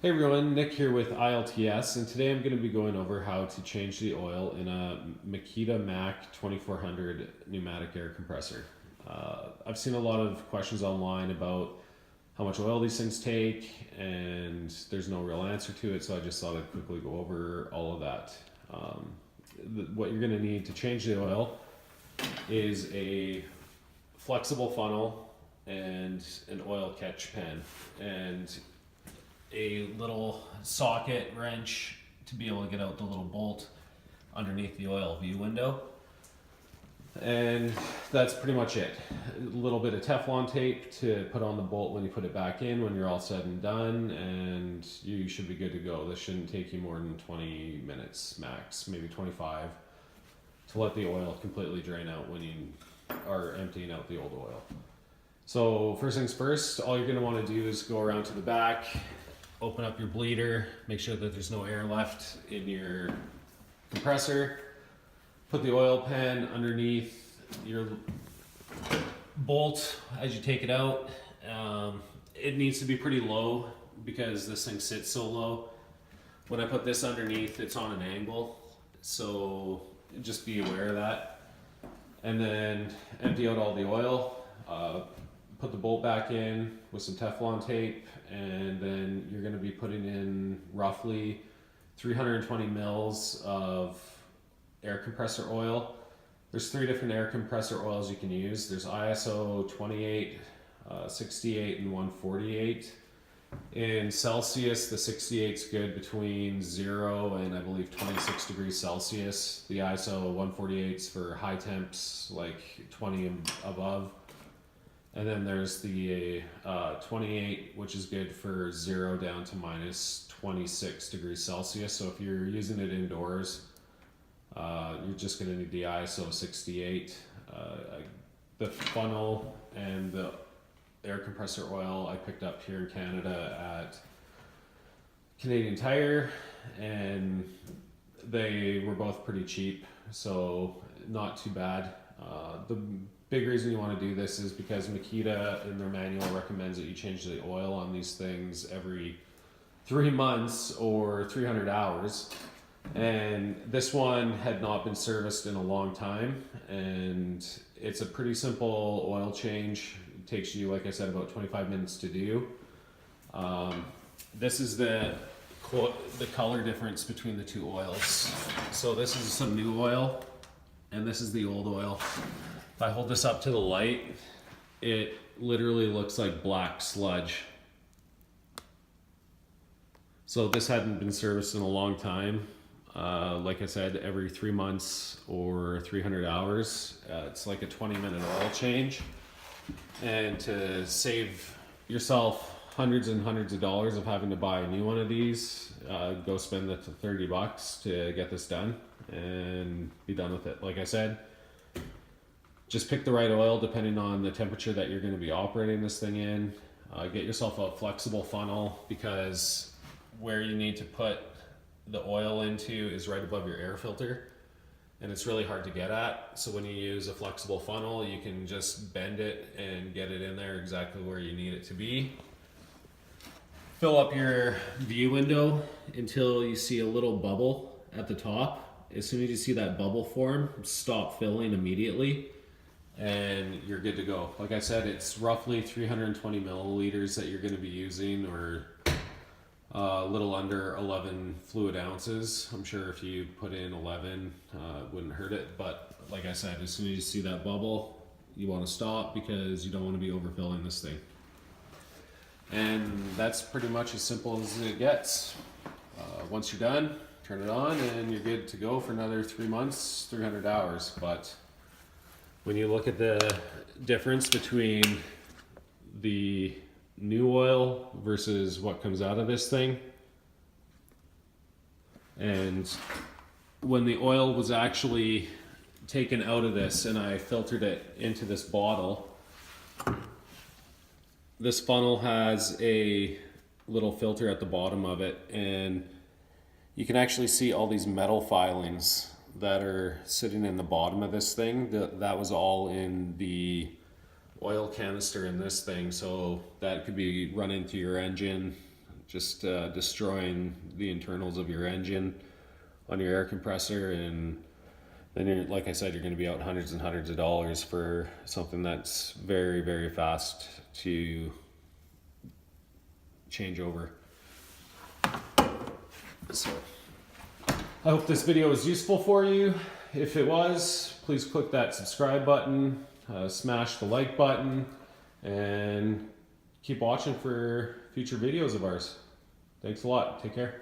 Hey everyone, Nick here with ILTS, and today I'm going to be going over how to change the oil in a Makita MAC2400 pneumatic air compressor. I've seen a lot of questions online about how much oil these things take, and there's no real answer to it, so I just thought I'd quickly go over all of that. What you're going to need to change the oil is a flexible funnel and an oil catch pen, and a little socket wrench to be able to get out the little bolt underneath the oil view window. And that's pretty much it. A little bit of Teflon tape to put on the bolt when you put it back in when you're all said and done, and you should be good to go. This shouldn't take you more than 20 minutes max, maybe 25, to let the oil completely drain out when you are emptying out the old oil. So first things first, all you're going to want to do is go around to the back, open up your bleeder, make sure that there's no air left in your compressor. Put the oil pan underneath your bolt as you take it out. It needs to be pretty low because this thing sits so low. When I put this underneath, it's on an angle, so just be aware of that. And then empty out all the oil. Put the bolt back in with some Teflon tape, and then you're going to be putting in roughly 320 mils of air compressor oil. There's 3 different air compressor oils you can use. There's ISO 28, 68, and 148. In Celsius, the 68 is good between 0 and I believe 26 degrees Celsius. The ISO 148 is for high temps, like 20 and above. And then there's the 28, which is good for 0 down to minus 26 degrees Celsius. So if you're using it indoors, you're just going to need the ISO 68. The funnel and the air compressor oil I picked up here in Canada at Canadian Tire, and they were both pretty cheap, so not too bad. The big reason you want to do this is because Makita in their manual recommends that you change the oil on these things every 3 months or 300 hours. And this one had not been serviced in a long time, and it's a pretty simple oil change. It takes you, like I said, about 25 minutes to do. This is the color difference between the 2 oils. So this is some new oil, and this is the old oil. If I hold this up to the light, it literally looks like black sludge. So this hadn't been serviced in a long time. Like I said, every 3 months or 300 hours. It's like a 20-minute oil change. And to save yourself hundreds and hundreds of dollars of having to buy a new one of these, go spend the $30 to get this done and be done with it. Like I said, just pick the right oil depending on the temperature that you're going to be operating this thing in. Get yourself a flexible funnel, because where you need to put the oil into is right above your air filter, and it's really hard to get at. So when you use a flexible funnel, you can just bend it and get it in there exactly where you need it to be. Fill up your view window until you see a little bubble at the top. As soon as you see that bubble form, stop filling immediately, and you're good to go. Like I said, it's roughly 320 milliliters that you're going to be using, or a little under 11 fluid ounces. I'm sure if you put in 11, it wouldn't hurt it. But like I said, as soon as you see that bubble, you want to stop, because you don't want to be overfilling this thing. And that's pretty much as simple as it gets. Once you're done, turn it on, and you're good to go for another 3 months, 300 hours. But when you look at the difference between the new oil versus what comes out of this thing, and when the oil was actually taken out of this and I filtered it into this bottle, this funnel has a little filter at the bottom of it, and you can actually see all these metal filings that are sitting in the bottom of this thing. That was all in the oil canister in this thing, so that could be run into your engine just destroying the internals of your engine on your air compressor, and then you're, like I said, you're going to be out hundreds and hundreds of dollars for something that's very, very fast to change over. So I hope this video was useful for you. If it was, please click that subscribe button, smash the like button, and keep watching for future videos of ours. Thanks a lot. Take care.